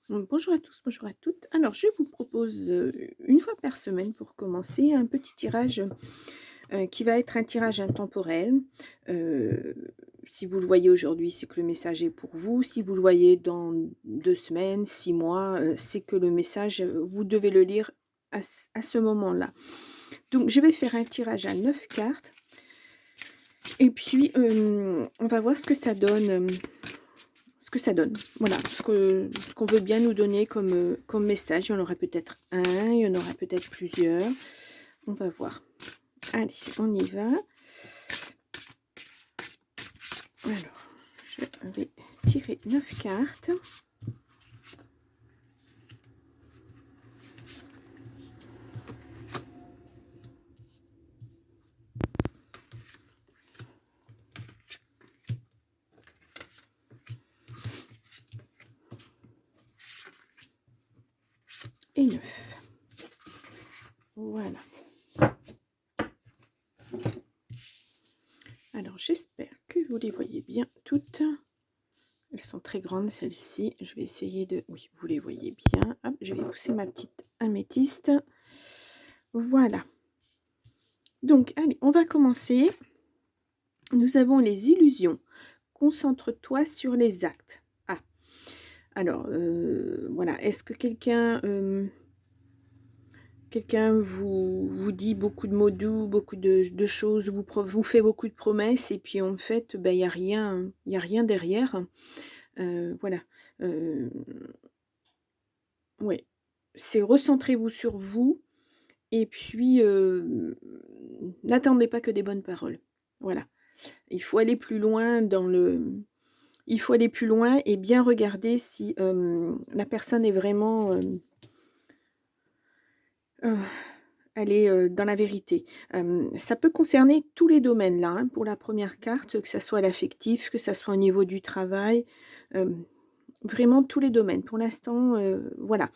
Bonjour à tous, bonjour à toutes. Alors, je vous propose une fois par semaine pour commencer un petit tirage qui va être un tirage intemporel. Euh, Si vous le voyez aujourd'hui, c'est que le message est pour vous. Si vous le voyez dans 2 semaines, 6 mois, c'est que le message, vous devez le lire à ce moment-là. Donc, je vais faire un tirage à 9 cartes et puis on va voir ce que ça donne. Voilà, ce qu'on veut bien nous donner comme message. Il y en aura peut-être un, il y en aura peut-être plusieurs. On va voir. Allez, on y va. Alors, je vais tirer 9 cartes. Et 9. Voilà. Alors, j'espère que vous les voyez bien toutes. Elles sont très grandes, celles-ci. Je vais essayer de... Oui, vous les voyez bien. Hop, je vais pousser ma petite améthyste. Voilà. Donc, allez, on va commencer. Nous avons les illusions. Concentre-toi sur les actes. Ah, alors, voilà. Est-ce que quelqu'un vous dit beaucoup de mots doux, beaucoup de choses, vous fait beaucoup de promesses, et puis en fait, ben, y a rien derrière. Voilà. Euh, ouais. C'est recentrez-vous sur vous, et puis n'attendez pas que des bonnes paroles. Voilà. Il faut aller plus loin il faut aller plus loin et bien regarder si la personne est vraiment euh, elle est dans la vérité. Ça peut concerner tous les domaines là, hein, pour la première carte, que ça soit l'affectif, que ça soit au niveau du travail, euh, vraiment tous les domaines. Pour l'instant, voilà.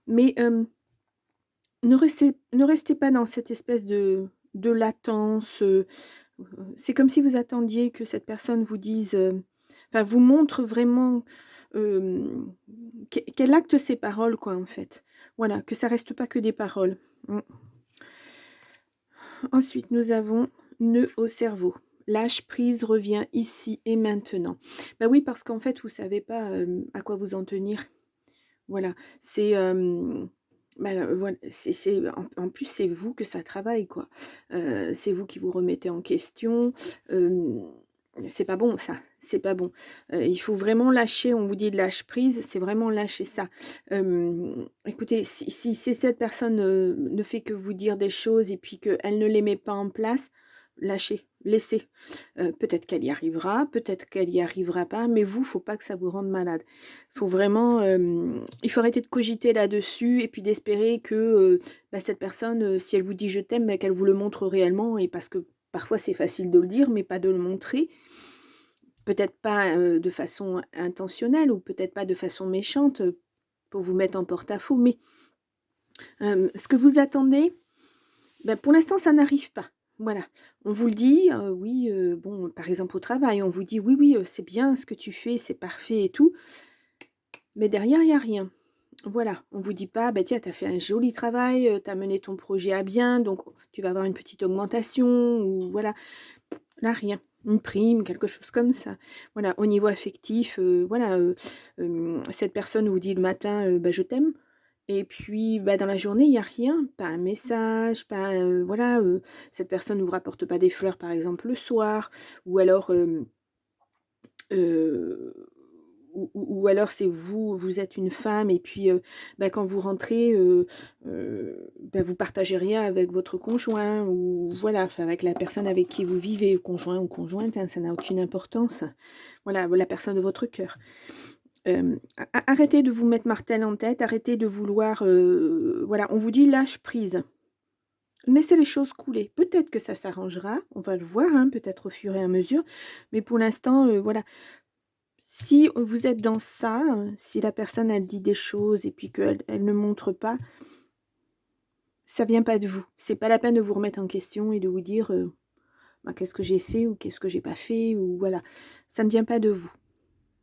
Mais ne restez pas dans cette espèce de latence. C'est comme si vous attendiez que cette personne vous dise, enfin vous montre vraiment qu'elle acte ses paroles, quoi, en fait. Voilà, que ça reste pas que des paroles. Mm. Ensuite, nous avons nœud au cerveau. Lâche prise, revient ici et maintenant. Bah oui, parce qu'en fait, vous savez pas à quoi vous en tenir. Voilà, c'est voilà, en plus c'est vous que ça travaille, quoi. C'est vous qui vous remettez en question. Euh, c'est pas bon, ça. C'est pas bon. Il faut vraiment lâcher. On vous dit de lâche prise, c'est vraiment lâcher ça. Écoutez, si cette personne ne fait que vous dire des choses et puis qu'elle ne les met pas en place, lâchez, laissez. Peut-être qu'elle y arrivera, peut-être qu'elle y arrivera pas, mais vous, faut pas que ça vous rende malade. Faut vraiment, il faut arrêter de cogiter là-dessus et puis d'espérer que bah, cette personne, si elle vous dit je t'aime, bah, qu'elle vous le montre réellement, et parce que parfois c'est facile de le dire, mais pas de le montrer. Peut-être pas de façon intentionnelle ou peut-être pas de façon méchante pour vous mettre en porte-à-faux, mais ce que vous attendez, ben, pour l'instant, ça n'arrive pas. Voilà, on vous le dit, oui, bon, par exemple au travail, on vous dit oui, oui, c'est bien ce que tu fais, c'est parfait et tout, mais derrière, il n'y a rien. Voilà, on vous dit pas, bah tiens, tu as fait un joli travail, tu as mené ton projet à bien, donc tu vas avoir une petite augmentation, ou voilà, là, rien. Une prime, quelque chose comme ça. Voilà, au niveau affectif, voilà, cette personne vous dit le matin, bah, je t'aime. Et puis, bah, dans la journée, il n'y a rien, pas un message, pas, voilà, cette personne ne vous rapporte pas des fleurs, par exemple, le soir, ou alors, euh, ou alors c'est vous êtes une femme, et puis bah, quand vous rentrez, bah, vous partagez rien avec votre conjoint, ou voilà, enfin, avec la personne avec qui vous vivez, conjoint ou conjointe, hein, ça n'a aucune importance. Voilà, la personne de votre cœur. Arrêtez de vous mettre martel en tête, arrêtez de vouloir, voilà, on vous dit lâche prise. Laissez les choses couler. Peut-être que ça s'arrangera, on va le voir, hein, peut-être au fur et à mesure, mais pour l'instant, voilà. Si vous êtes dans ça, si la personne a dit des choses et puis qu'elle ne montre pas, ça vient pas de vous. C'est pas la peine de vous remettre en question et de vous dire bah, qu'est-ce que j'ai fait ou qu'est-ce que j'ai pas fait, ou voilà. Ça ne vient pas de vous.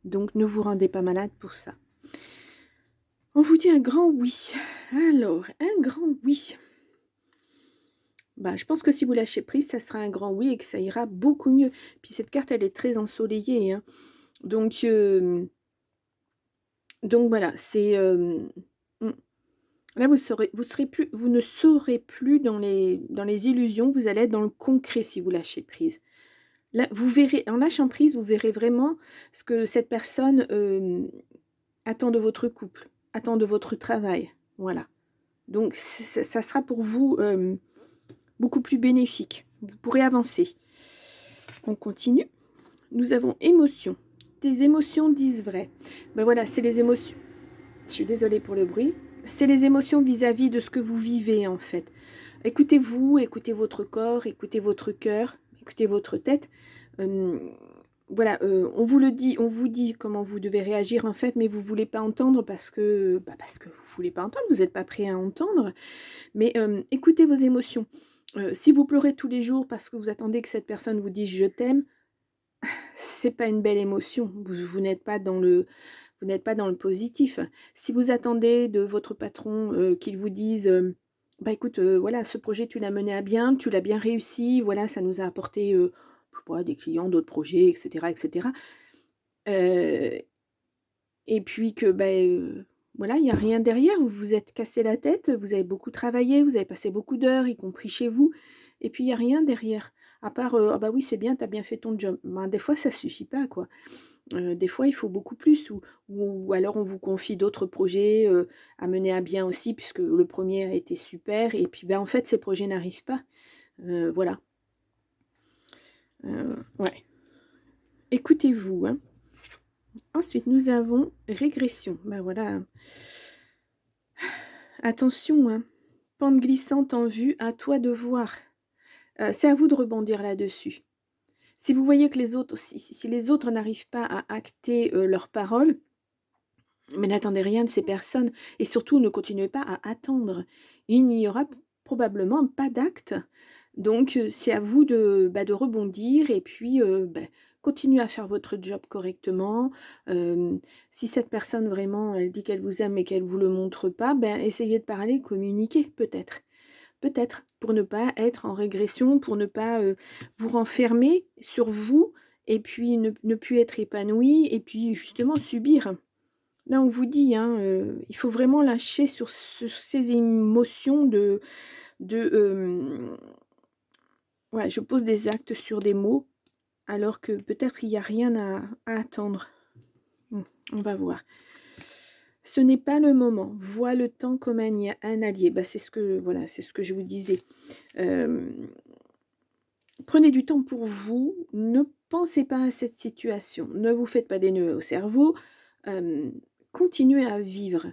Donc ne vous rendez pas malade pour ça. On vous dit un grand oui. Alors, un grand oui. Bah, je pense que si vous lâchez prise, ça sera un grand oui et que ça ira beaucoup mieux. Puis cette carte, elle est très ensoleillée, hein. Donc, voilà, c'est, mmh. Là, vous ne serez plus dans les illusions, vous allez être dans le concret si vous lâchez prise. Là, vous verrez en lâchant prise, vous verrez vraiment ce que cette personne, attend de votre couple, attend de votre travail. Voilà. Donc ça sera pour vous, beaucoup plus bénéfique. Vous pourrez avancer. On continue. Nous avons émotions. Tes émotions disent vrai. Ben voilà, c'est les émotions. Je suis désolée pour le bruit. C'est les émotions vis-à-vis de ce que vous vivez en fait. Écoutez-vous, écoutez votre corps, écoutez votre cœur, écoutez votre tête. Euh, voilà, on vous le dit, on vous dit comment vous devez réagir en fait, mais vous ne voulez pas entendre parce que vous ne voulez pas entendre, vous n'êtes pas prêt à entendre. Mais écoutez vos émotions. Si vous pleurez tous les jours parce que vous attendez que cette personne vous dise je t'aime, c'est pas une belle émotion. Vous n'êtes pas dans le positif. Si vous attendez de votre patron qu'il vous dise bah écoute, voilà, ce projet tu l'as mené à bien, tu l'as bien réussi, voilà, ça nous a apporté je sais pas, des clients, d'autres projets, etc. etc. Euh, et puis que voilà, il n'y a rien derrière, vous vous êtes cassé la tête, vous avez beaucoup travaillé, vous avez passé beaucoup d'heures, y compris chez vous, et puis il n'y a rien derrière. À part, ah bah oui, c'est bien, tu as bien fait ton job. Ben, des fois, ça suffit pas, quoi. Des fois, il faut beaucoup plus ou alors on vous confie d'autres projets, à mener à bien aussi puisque le premier a été super et puis, en fait, ces projets n'arrivent pas. Voilà. Ouais. Écoutez-vous, hein. Ensuite, nous avons régression. Ben voilà. Attention, hein. Pente glissante en vue, à toi de voir. C'est à vous de rebondir là-dessus. Si vous voyez que les autres si les autres n'arrivent pas à acter, leurs paroles, mais n'attendez rien de ces personnes et surtout ne continuez pas à attendre. Il n'y aura probablement pas d'acte. Donc c'est à vous de rebondir et puis continuez à faire votre job correctement. Si cette personne vraiment, elle dit qu'elle vous aime et qu'elle ne vous le montre pas, essayez de parler, communiquer peut-être. Peut-être, pour ne pas être en régression, pour ne pas vous renfermer sur vous et puis ne plus être épanoui et puis justement subir. Là, on vous dit, hein, il faut vraiment lâcher sur ces émotions de ouais, je pose des actes sur des mots, alors que peut-être il n'y a rien à attendre. On va voir. Ce n'est pas le moment. Vois le temps comme un allié. C'est ce que voilà, c'est ce que je vous disais. Prenez du temps pour vous. Ne pensez pas à cette situation. Ne vous faites pas des nœuds au cerveau. Continuez à vivre.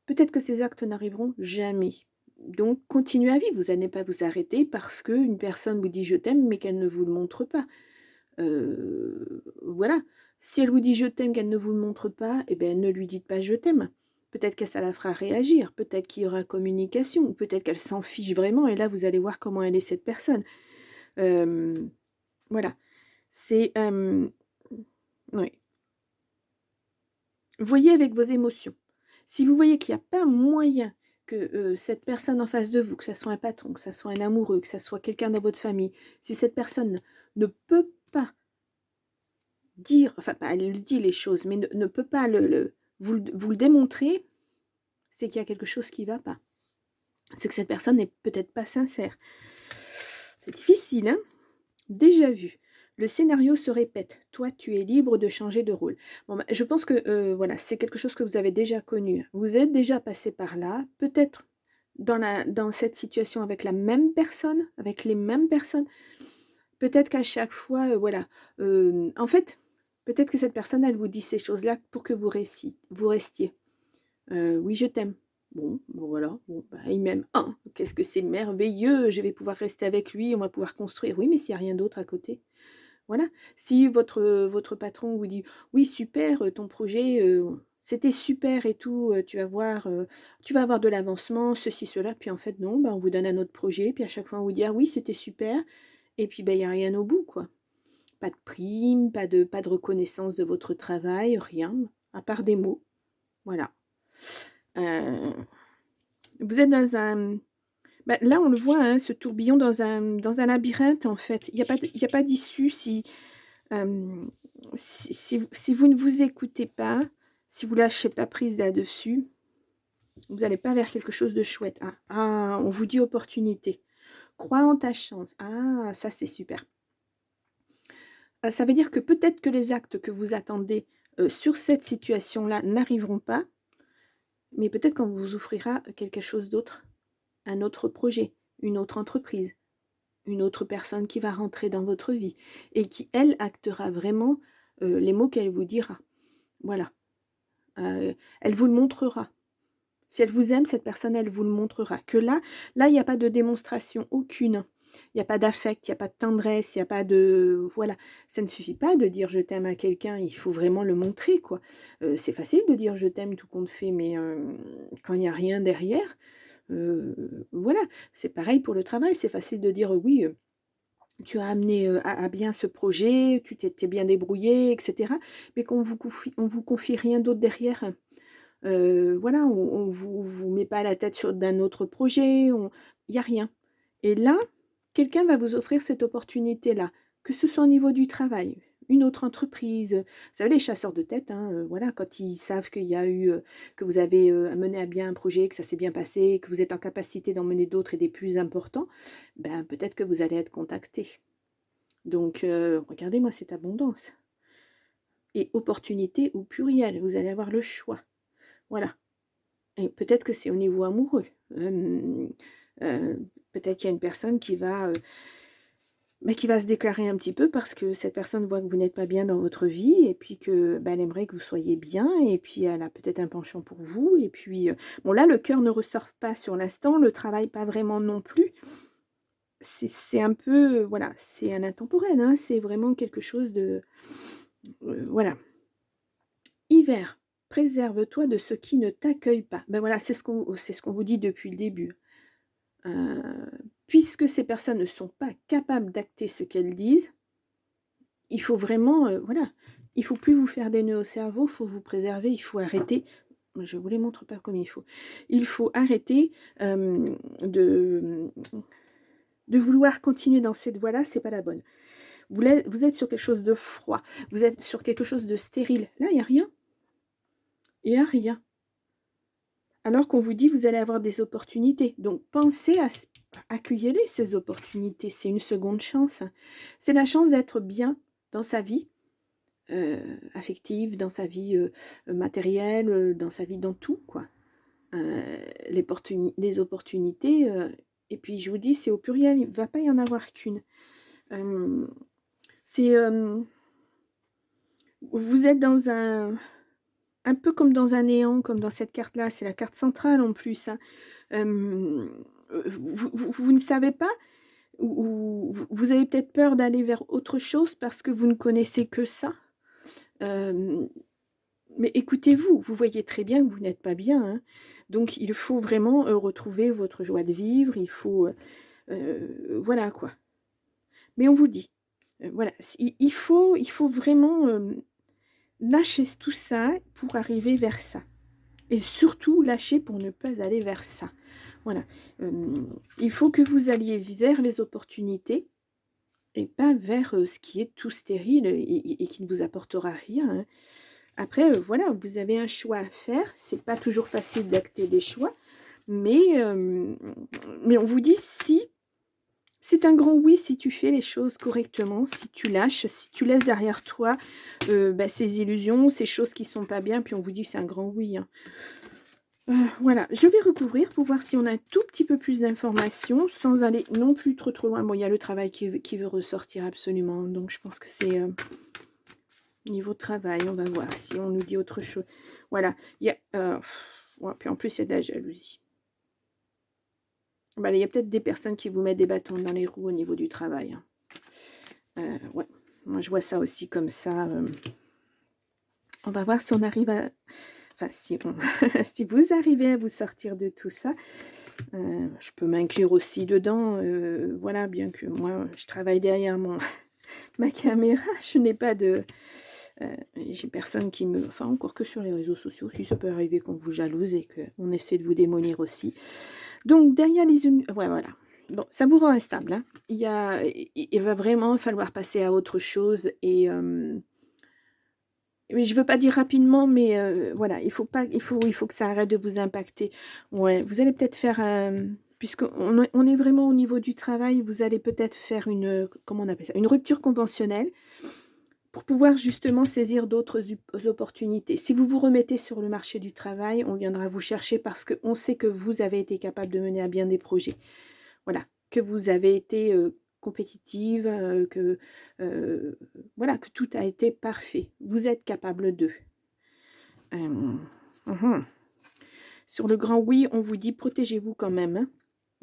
Peut-être que ces actes n'arriveront jamais. Donc, continuez à vivre. Vous n'allez pas vous arrêter parce qu'une personne vous dit « je t'aime » mais qu'elle ne vous le montre pas. Voilà. Si elle vous dit « je t'aime » qu'elle ne vous le montre pas, ne lui dites pas « je t'aime ». Peut-être que ça la fera réagir. Peut-être qu'il y aura communication. Ou peut-être qu'elle s'en fiche vraiment. Et là, vous allez voir comment elle est cette personne. Voilà. C'est... oui. Voyez avec vos émotions. Si vous voyez qu'il n'y a pas moyen que cette personne en face de vous, que ce soit un patron, que ce soit un amoureux, que ce soit quelqu'un dans votre famille, si cette personne ne peut pas dire, enfin, elle le dit les choses, mais ne peut pas vous le démontrer, c'est qu'il y a quelque chose qui ne va pas. C'est que cette personne n'est peut-être pas sincère. C'est difficile, hein? Déjà vu. Le scénario se répète. Toi, tu es libre de changer de rôle. Bon, je pense que voilà, c'est quelque chose que vous avez déjà connu. Vous êtes déjà passé par là. Peut-être dans cette situation avec la même personne, avec les mêmes personnes. Peut-être qu'à chaque fois, voilà. En fait, peut-être que cette personne, elle vous dit ces choses-là pour que vous restiez. Oui, je t'aime. Bon, voilà. Bon, il m'aime. Oh, qu'est-ce que c'est merveilleux. Je vais pouvoir rester avec lui. On va pouvoir construire. Oui, mais s'il n'y a rien d'autre à côté. Voilà. Si votre patron vous dit « Oui, super, ton projet, c'était super et tout, tu vas voir, tu vas avoir de l'avancement, ceci, cela. » Puis en fait, non, on vous donne un autre projet. Puis à chaque fois, on vous dit « Ah oui, c'était super. » Et puis, il n'y a rien au bout, quoi. Pas de prime, pas de reconnaissance de votre travail, rien, à part des mots. Voilà. Heu, vous êtes dans un bah, là, on le voit, hein, ce tourbillon dans un labyrinthe, en fait. Il y a pas d'issue hem, si vous ne vous écoutez pas, si vous lâchez pas prise là-dessus, vous n'allez pas vers quelque chose de chouette. Ah, ah, on vous dit opportunité. Crois en ta chance. Ah, ça, c'est super. Ça veut dire que peut-être que les actes que vous attendez, sur cette situation-là n'arriveront pas, mais peut-être qu'on vous offrira quelque chose d'autre, un autre projet, une autre entreprise, une autre personne qui va rentrer dans votre vie et qui, elle, actera vraiment, les mots qu'elle vous dira. Voilà, elle vous le montrera. Si elle vous aime, cette personne, elle vous le montrera. Que là, il n'y a pas de démonstration aucune. Il n'y a pas d'affect, il n'y a pas de tendresse, il n'y a pas de... Voilà, ça ne suffit pas de dire je t'aime à quelqu'un, il faut vraiment le montrer, quoi. C'est facile de dire je t'aime tout compte fait, mais quand il n'y a rien derrière, voilà. C'est pareil pour le travail, c'est facile de dire oui, tu as amené à bien ce projet, tu t'es bien débrouillé, etc. Mais qu'on on vous confie rien d'autre derrière. Voilà, on vous met pas la tête sur d'un autre projet, il y a rien. Et là, quelqu'un va vous offrir cette opportunité-là, que ce soit au niveau du travail, une autre entreprise. Vous savez, les chasseurs de tête, hein, voilà, quand ils savent qu'il y a eu, que vous avez, mené à bien un projet, que ça s'est bien passé, que vous êtes en capacité d'en mener d'autres et des plus importants, ben, peut-être que vous allez être contacté. Donc, regardez-moi cette abondance. Et opportunité au pluriel, vous allez avoir le choix. Voilà. Et peut-être que c'est au niveau amoureux. Peut-être qu'il y a une personne qui va se déclarer un petit peu parce que cette personne voit que vous n'êtes pas bien dans votre vie et puis que, bah, elle aimerait que vous soyez bien et puis elle a peut-être un penchant pour vous et puis, bon là, le cœur ne ressort pas sur l'instant, le travail pas vraiment non plus. C'est un peu, voilà, c'est un intemporel, hein, c'est vraiment quelque chose de, voilà. Hiver, préserve-toi de ce qui ne t'accueille pas. Ben voilà, c'est ce qu'on vous dit depuis le début. Heu, Puisque ces personnes ne sont pas capables d'acter ce qu'elles disent, il faut vraiment, voilà, il faut plus vous faire des nœuds au cerveau, il faut vous préserver, il faut arrêter. Je vous les montre pas comme il faut. Il faut arrêter, de vouloir continuer dans cette voie-là, c'est pas la bonne. Vous êtes sur quelque chose de froid, vous êtes sur quelque chose de stérile. Là, il y a rien, il y a rien. Alors qu'on vous dit: «Vous allez avoir des opportunités». Donc pensez à accueillez-les ces opportunités, c'est une seconde chance. C'est la chance d'être bien dans sa vie, affective, dans sa vie, matérielle, dans sa vie, dans tout quoi. Les opportunités, et puis je vous dis, c'est au pluriel, il ne va pas y en avoir qu'une. Hem, c'est, vous êtes dans un peu comme dans un néant, comme dans cette carte-là, c'est la carte centrale en plus, hein. Hem, vous ne savez pas ou vous avez peut-être peur d'aller vers autre chose parce que vous ne connaissez que ça. Hem, mais écoutez-vous, vous voyez très bien que vous n'êtes pas bien, hein. Donc il faut vraiment, retrouver votre joie de vivre, il faut, voilà quoi. Mais on vous dit, voilà, il faut vraiment, lâcher tout ça pour arriver vers ça. Et surtout lâcher pour ne pas aller vers ça. Voilà, il faut que vous alliez vers les opportunités et pas vers, ce qui est tout stérile et qui ne vous apportera rien, hein. Après, voilà, vous avez un choix à faire, c'est pas toujours facile d'acter des choix, mais mais on vous dit si c'est un grand oui si tu fais les choses correctement, si tu lâches, si tu laisses derrière toi, bah, ces illusions, ces choses qui sont pas bien, puis on vous dit que c'est un grand oui, hein. Voilà, je vais recouvrir pour voir si on a un tout petit peu plus d'informations, sans aller non plus trop loin. Bon, il y a le travail qui veut ressortir absolument, donc je pense que c'est, niveau travail, on va voir si on nous dit autre chose. Voilà, il y a, ouais, puis en plus il y a de la jalousie. Bah, il y a peut-être des personnes qui vous mettent des bâtons dans les roues au niveau du travail, hein. Ouais, moi je vois ça aussi comme ça, on va voir si on arrive à enfin si on si vous arrivez à vous sortir de tout ça. Je peux m'inclure aussi dedans, voilà, bien que moi je travaille derrière ma caméra, je n'ai pas de J'ai personne qui me... Enfin, encore que sur les réseaux sociaux, si ça peut arriver qu'on vous jalouse et qu'on essaie de vous démolir aussi. Donc, derrière les... Ouais, voilà. Bon, ça vous rend instable, hein. Il va vraiment falloir passer à autre chose et... mais je veux pas dire rapidement, mais voilà, il faut que ça arrête de vous impacter. Ouais, vous allez peut-être faire un... On est vraiment au niveau du travail, vous allez peut-être faire une... Comment on appelle ça? Une rupture conventionnelle pour pouvoir justement saisir d'autres opportunités. Si vous vous remettez sur le marché du travail, on viendra vous chercher parce qu'on sait que vous avez été capable de mener à bien des projets. Voilà, que vous avez été compétitive, voilà, que tout a été parfait. Vous êtes capable d'eux. Sur le grand oui, on vous dit protégez-vous quand même, hein.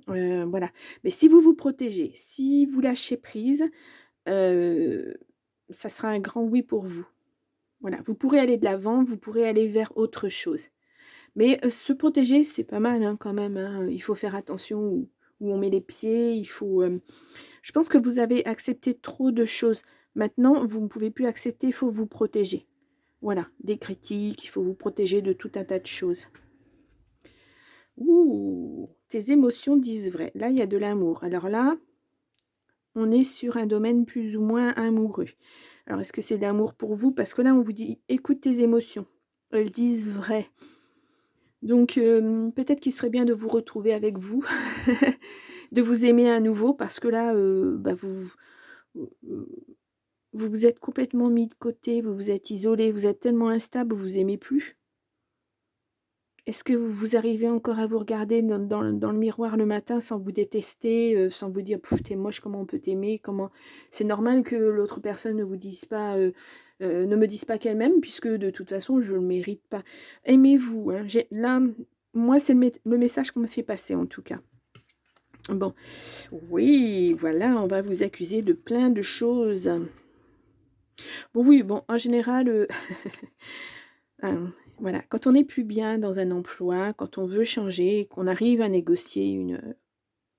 Voilà. Mais si vous vous protégez, si vous lâchez prise, ça sera un grand oui pour vous. Voilà, vous pourrez aller de l'avant, vous pourrez aller vers autre chose. Mais se protéger, c'est pas mal hein, quand même, hein. Il faut faire attention où on met les pieds. Il faut. Je pense que vous avez accepté trop de choses. Maintenant, vous ne pouvez plus accepter, il faut vous protéger. Voilà, des critiques, il faut vous protéger de tout un tas de choses. Ouh, tes émotions disent vrai. Là, il y a de l'amour. Alors là, on est sur un domaine plus ou moins amoureux. Alors, est-ce que c'est d'amour pour vous? Parce que là, on vous dit, écoute tes émotions. Elles disent vrai. Donc, peut-être qu'il serait bien de vous retrouver avec vous, de vous aimer à nouveau, parce que là, bah, vous vous êtes complètement mis de côté, vous vous êtes isolé, vous êtes tellement instable, vous vous aimez plus. Est-ce que vous arrivez encore à vous regarder dans le miroir le matin sans vous détester, sans vous dire: «Pouf, tu moche, comment on peut t'aimer? Comment...» C'est normal que l'autre personne ne vous dise pas, ne me dise pas qu'elle m'aime puisque de toute façon je ne le mérite pas. Aimez-vous, hein, là, moi c'est le message qu'on me fait passer en tout cas. Bon, oui, voilà, on va vous accuser de plein de choses. Bon oui, bon, en général, voilà, quand on n'est plus bien dans un emploi, quand on veut changer, qu'on arrive à négocier une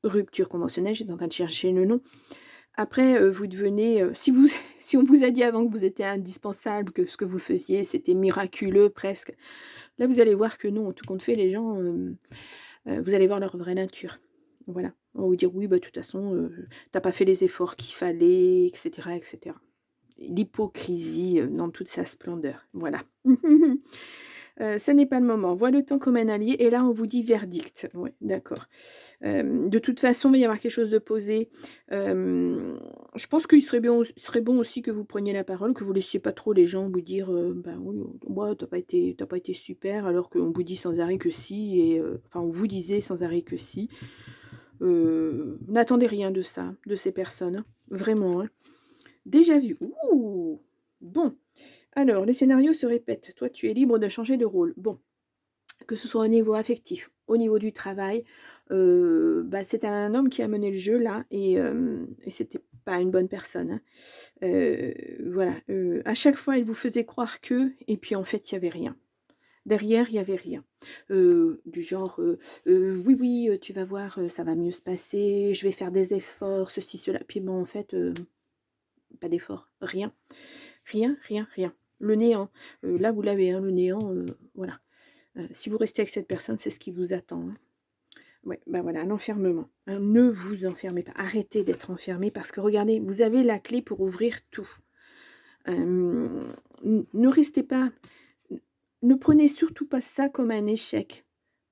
rupture conventionnelle, j'étais en train de chercher le nom. Après, vous devenez, si on vous a dit avant que vous étiez indispensable, que ce que vous faisiez, c'était miraculeux presque, là, vous allez voir que non, tout compte fait, les gens, vous allez voir leur vraie nature. Voilà. On va vous dire: «Oui, bah, de toute façon, tu pas fait les efforts qu'il fallait» et cetera et cetera. L'hypocrisie, dans toute sa splendeur, voilà. Ce n'est pas le moment. Vois le temps comme un allié et là, on vous dit verdict. Ouais, d'accord. De toute façon, il va y avoir quelque chose de posé. Je pense qu'il serait bon aussi que vous preniez la parole, que vous laissiez pas trop les gens vous dire, «Ben oui, ouais, tu pas été super», alors qu'on vous dit sans arrêt que si et enfin, on vous disait sans arrêt que si. N'attendez rien de ça, de ces personnes, hein, vraiment, hein. Déjà vu. Ouh! Bon, alors les scénarios se répètent. Toi, tu es libre de changer de rôle. Bon, que ce soit au niveau affectif, au niveau du travail, bah, c'est un homme qui a mené le jeu là et c'était pas une bonne personne, hein. Voilà, à chaque fois, il vous faisait croire que et puis en fait, il y avait rien. Derrière, il y avait rien. Du genre, «Oui, oui, tu vas voir, ça va mieux se passer, je vais faire des efforts, ceci, cela». Puis bon, en fait, pas d'effort, rien. Rien, rien, rien. Le néant. Là, vous l'avez, hein, le néant, voilà. Si vous restez avec cette personne, c'est ce qui vous attend, hein. Ouais, bah voilà, l'enfermement. Hein, ne vous enfermez pas. Arrêtez d'être enfermé parce que regardez, vous avez la clé pour ouvrir tout. Ne restez pas, ne prenez surtout pas ça comme un échec.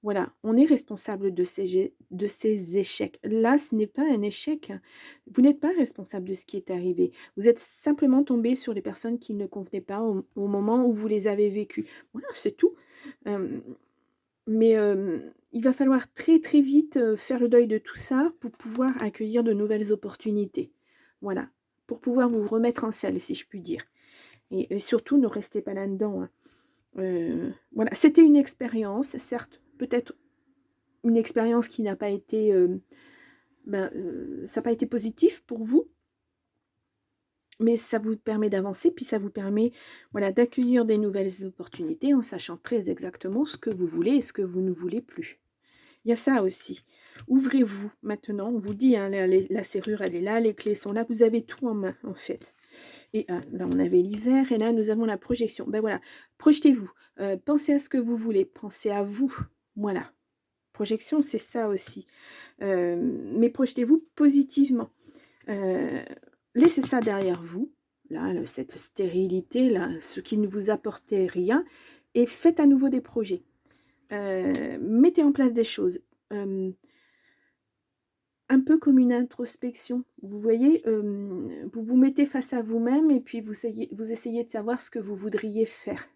Voilà, on est responsable de ces échecs. Là, ce n'est pas un échec, hein. Vous n'êtes pas responsable de ce qui est arrivé. Vous êtes simplement tombé sur les personnes qui ne convenaient pas au moment où vous les avez vécues. Voilà, c'est tout. Hem, mais il va falloir très, très vite, faire le deuil de tout ça pour pouvoir accueillir de nouvelles opportunités. Voilà, pour pouvoir vous remettre en selle, si je puis dire. Et surtout, ne restez pas là-dedans, hein. Voilà, c'était une expérience, certes, peut-être une expérience qui n'a pas été, ça n'a pas été positif pour vous, mais ça vous permet d'avancer, puis ça vous permet, voilà, d'accueillir des nouvelles opportunités en sachant très exactement ce que vous voulez et ce que vous ne voulez plus. Il y a ça aussi. Ouvrez-vous maintenant, on vous dit, hein, la serrure elle est là, les clés sont là, vous avez tout en main en fait. Et là, on avait l'hiver et là, nous avons la projection. Ben voilà, projetez-vous, pensez à ce que vous voulez, pensez à vous. Voilà. Projection, c'est ça aussi. Mais projetez-vous positivement. Heu, Laissez ça derrière vous, là, cette stérilité-là, ce qui ne vous apportait rien et faites à nouveau des projets. Mettez en place des choses, hem, un peu comme une introspection. Vous voyez, vous vous mettez face à vous-même et puis vous essayez de savoir ce que vous voudriez faire,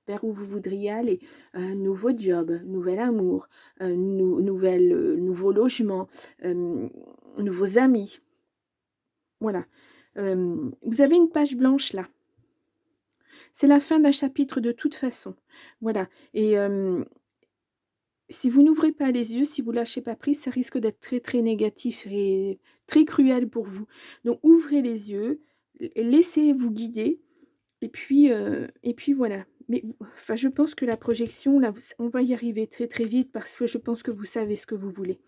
vers où vous voudriez aller. Nouveau job, nouvel amour, nouveau logement, nouveaux amis. Voilà. Vous avez une page blanche là. C'est la fin d'un chapitre de toute façon. Voilà et si vous n'ouvrez pas les yeux, si vous lâchez pas prise, ça risque d'être très, très négatif et très cruel pour vous. Donc ouvrez les yeux, laissez-vous guider et puis voilà. Mais enfin, je pense que la projection là, on va y arriver très, très vite parce que je pense que vous savez ce que vous voulez.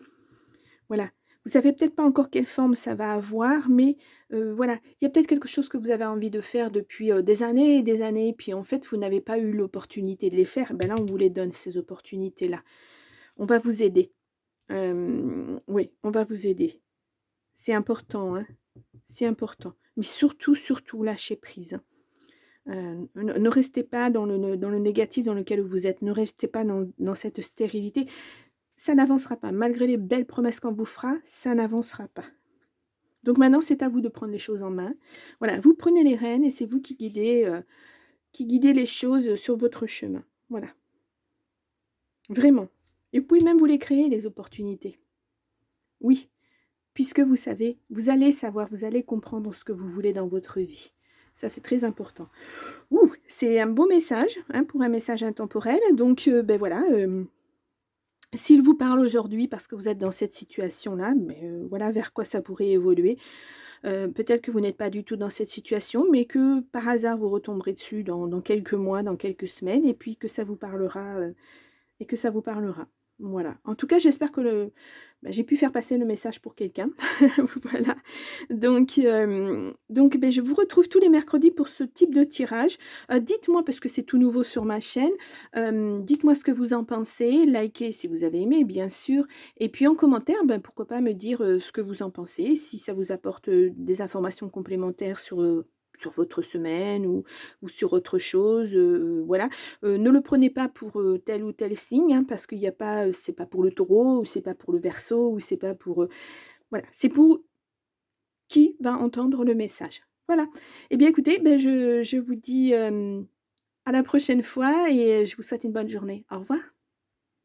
Voilà. Vous savez peut-être pas encore quelle forme ça va avoir, mais voilà, il y a peut-être quelque chose que vous avez envie de faire depuis, des années et des années, puis en fait, vous n'avez pas eu l'opportunité de les faire. Ben là, on vous les donne ces opportunités-là. On va vous aider. Oui, on va vous aider. C'est important, hein, c'est important. Mais surtout, surtout, lâchez prise, hein. Ne restez pas dans le négatif dans lequel vous êtes. Ne restez pas dans cette stérilité. Ça n'avancera pas. Malgré les belles promesses qu'on vous fera, ça n'avancera pas. Donc maintenant, c'est à vous de prendre les choses en main. Voilà, vous prenez les rênes et c'est vous qui guidez les choses sur votre chemin. Voilà, vraiment. Et vous pouvez même vous les créer, les opportunités. Oui, puisque vous savez, vous allez savoir, vous allez comprendre ce que vous voulez dans votre vie. Ça, c'est très important. Ouh, c'est un beau message, hein, pour un message intemporel. Donc, ben voilà, s'il vous parle aujourd'hui parce que vous êtes dans cette situation-là, ben, voilà vers quoi ça pourrait évoluer. Peut-être que vous n'êtes pas du tout dans cette situation, mais que par hasard vous retomberez dessus dans quelques mois, dans quelques semaines et puis que ça vous parlera, et que ça vous parlera. Voilà. En tout cas, j'espère que j'ai pu faire passer le message pour quelqu'un. Voilà. Donc beh, je vous retrouve tous les mercredis pour ce type de tirage. Dites-moi, parce que c'est tout nouveau sur ma chaîne, dites-moi ce que vous en pensez, likez si vous avez aimé, bien sûr, et puis en commentaire, ben, pourquoi pas me dire, ce que vous en pensez, si ça vous apporte, des informations complémentaires sur votre semaine ou sur autre chose, voilà. Ne le prenez pas pour, tel ou tel signe, hein, parce qu'il y a pas, c'est pas pour le Taureau ou c'est pas pour le Verseau ou c'est pas pour, voilà, c'est pour qui va entendre le message. Voilà. Eh bien écoutez, ben je vous dis, à la prochaine fois et je vous souhaite une bonne journée. Au revoir.